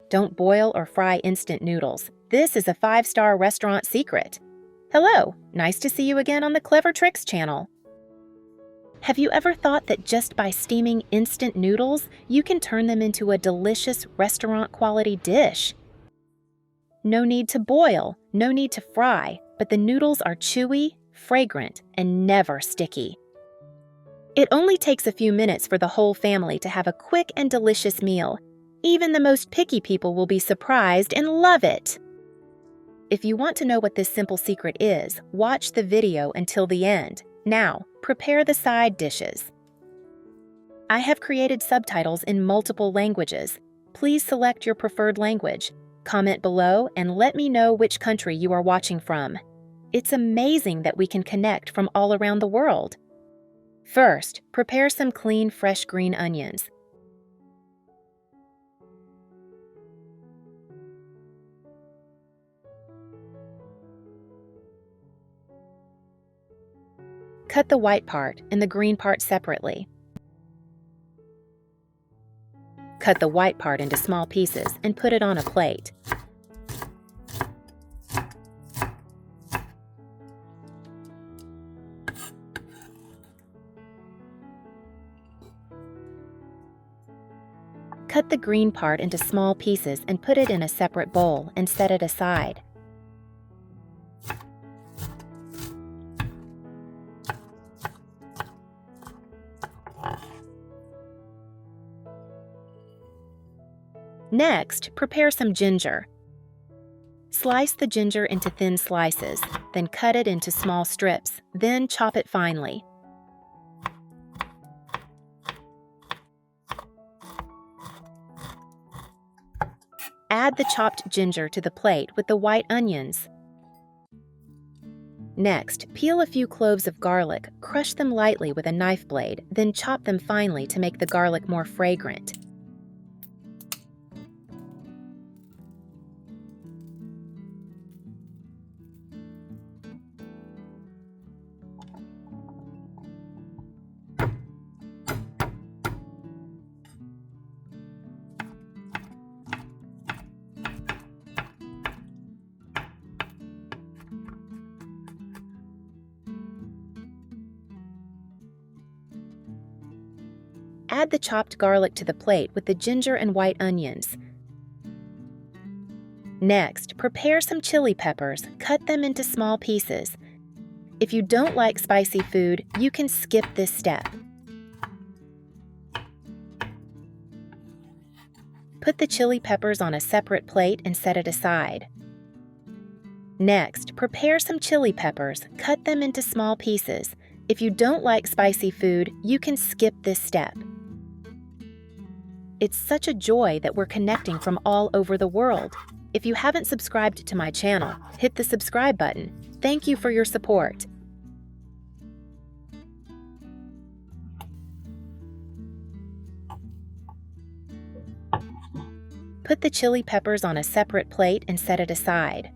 Don't boil or fry instant noodles. This is a 5-star restaurant secret. Hello, nice to see you again on the Clever Tricks channel. Have you ever thought that just by steaming instant noodles, you can turn them into a delicious restaurant-quality dish? No need to boil, no need to fry, but the noodles are chewy, fragrant, and never sticky. It only takes a few minutes for the whole family to have a quick and delicious meal. Even the most picky people will be surprised and love it. If you want to know what this simple secret is, watch the video until the end. Now, prepare the side dishes. I have created subtitles in multiple languages. Please select your preferred language. Comment below and let me know which country you are watching from. It's amazing that we can connect from all around the world. First, prepare some clean, fresh green onions. Cut the white part and the green part separately. Cut the white part into small pieces and put it on a plate. Cut the green part into small pieces and put it in a separate bowl and set it aside. Next, prepare some ginger. Slice the ginger into thin slices, then cut it into small strips, then chop it finely. Add the chopped ginger to the plate with the white onions. Next, peel a few cloves of garlic, crush them lightly with a knife blade, then chop them finely to make the garlic more fragrant. Add the chopped garlic to the plate with the ginger and white onions. Next, prepare some chili peppers. Cut them into small pieces. If you don't like spicy food, you can skip this step. Put the chili peppers on a separate plate and set it aside. Next, prepare some chili peppers. Cut them into small pieces. If you don't like spicy food, you can skip this step. It's such a joy that we're connecting from all over the world. If you haven't subscribed to my channel, hit the subscribe button. Thank you for your support. Put the chili peppers on a separate plate and set it aside.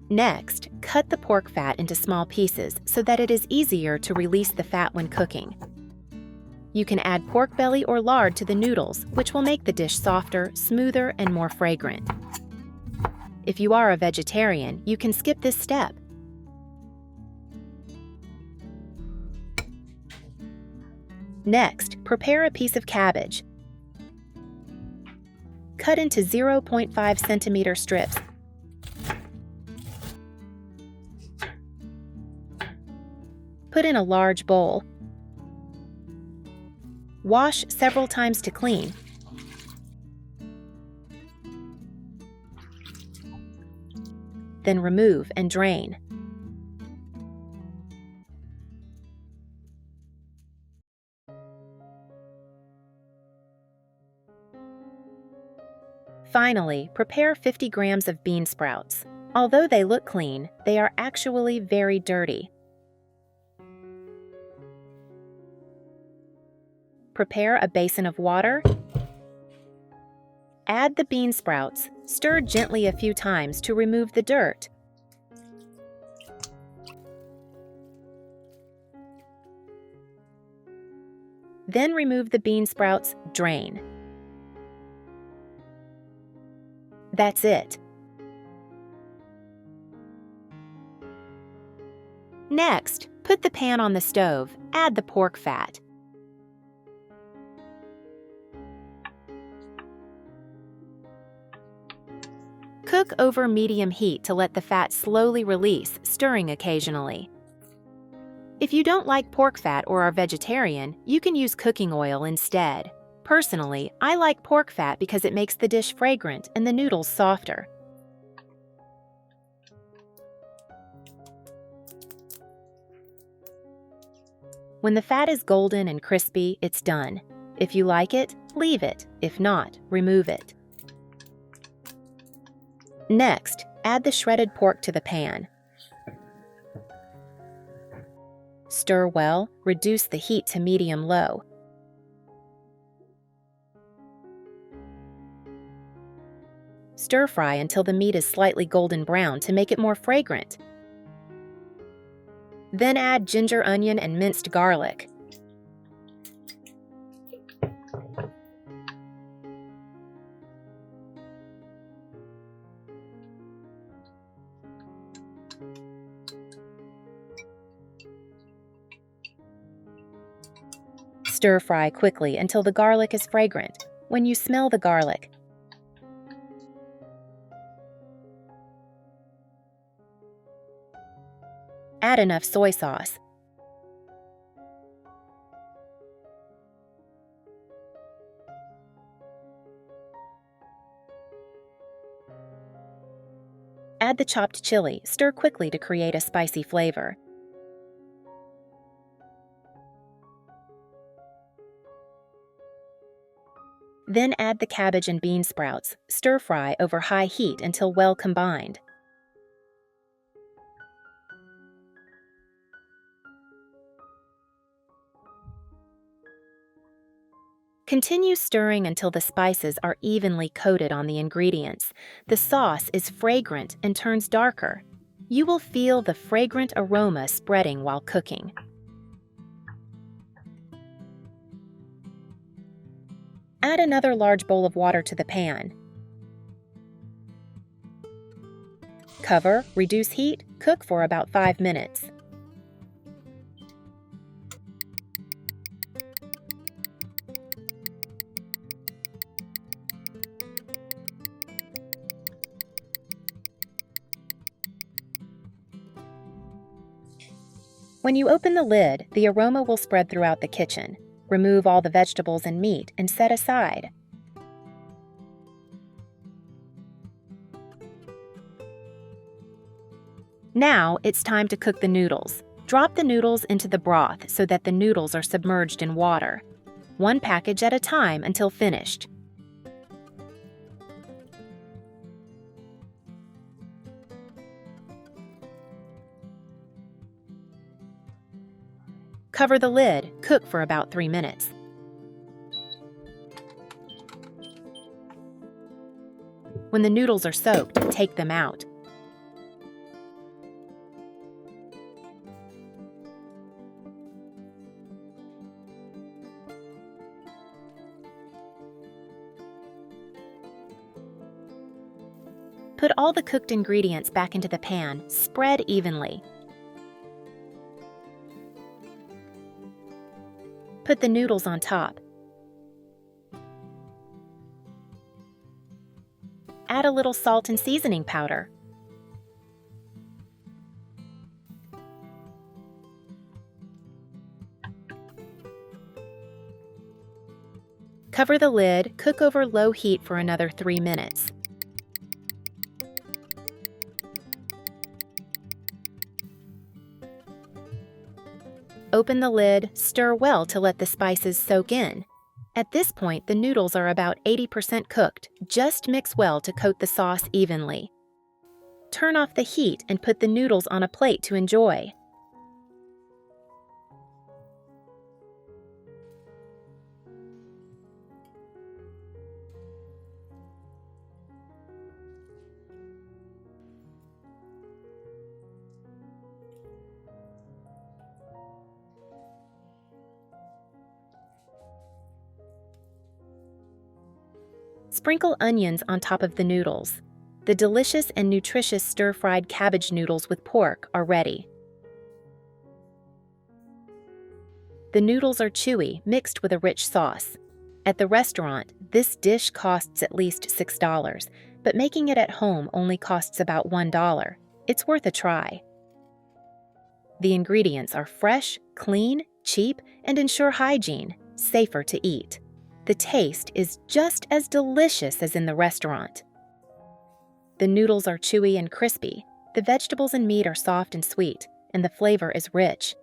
Next, cut the pork fat into small pieces so that it is easier to release the fat when cooking. You can add pork belly or lard to the noodles, which will make the dish softer, smoother, and more fragrant. If you are a vegetarian, you can skip this step. Next, prepare a piece of cabbage. Cut into 0.5 centimeter strips. Put in a large bowl. Wash several times to clean. Then remove and drain. Finally, prepare 50 grams of bean sprouts. Although they look clean, they are actually very dirty. Prepare a basin of water. Add the bean sprouts. Stir gently a few times to remove the dirt. Then remove the bean sprouts, drain. That's it. Next, put the pan on the stove, add the pork fat. Cook over medium heat to let the fat slowly release, stirring occasionally. If you don't like pork fat or are vegetarian, you can use cooking oil instead. Personally, I like pork fat because it makes the dish fragrant and the noodles softer. When the fat is golden and crispy, it's done. If you like it, leave it. If not, remove it. Next, add the shredded pork to the pan. Stir well, reduce the heat to medium-low. Stir fry until the meat is slightly golden brown to make it more fragrant. Then add ginger, onion, and minced garlic. Stir fry quickly until the garlic is fragrant. When you smell the garlic, add enough soy sauce. Add the chopped chili. Stir quickly to create a spicy flavor. Then add the cabbage and bean sprouts. Stir fry over high heat until well combined. Continue stirring until the spices are evenly coated on the ingredients. The sauce is fragrant and turns darker. You will feel the fragrant aroma spreading while cooking. Add another large bowl of water to the pan. Cover, reduce heat, cook for about 5 minutes. When you open the lid, the aroma will spread throughout the kitchen. Remove all the vegetables and meat and set aside. Now it's time to cook the noodles. Drop the noodles into the broth so that the noodles are submerged in water. One package at a time until finished. Cover the lid, cook for about 3 minutes. When the noodles are soaked, take them out. Put all the cooked ingredients back into the pan, spread evenly. Put the noodles on top. Add a little salt and seasoning powder. Cover the lid, cook over low heat for another 3 minutes. Open the lid, stir well to let the spices soak in. At this point, the noodles are about 80% cooked. Just mix well to coat the sauce evenly. Turn off the heat and put the noodles on a plate to enjoy. Sprinkle onions on top of the noodles. The delicious and nutritious stir-fried cabbage noodles with pork are ready. The noodles are chewy, mixed with a rich sauce. At the restaurant, this dish costs at least $6, but making it at home only costs about $1. It's worth a try. The ingredients are fresh, clean, cheap, and ensure hygiene, safer to eat. The taste is just as delicious as in the restaurant. The noodles are chewy and crispy, the vegetables and meat are soft and sweet, and the flavor is rich.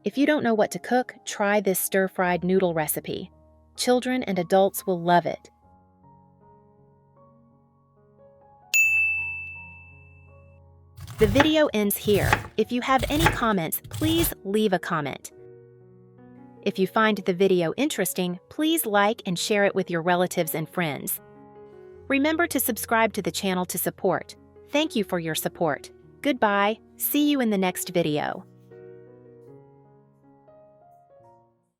If you don't know what to cook, try this stir-fried noodle recipe. Children and adults will love it. The video ends here. If you have any comments, please leave a comment. If you find the video interesting, please like and share it with your relatives and friends. Remember to subscribe to the channel to support. Thank you for your support. Goodbye. See you in the next video.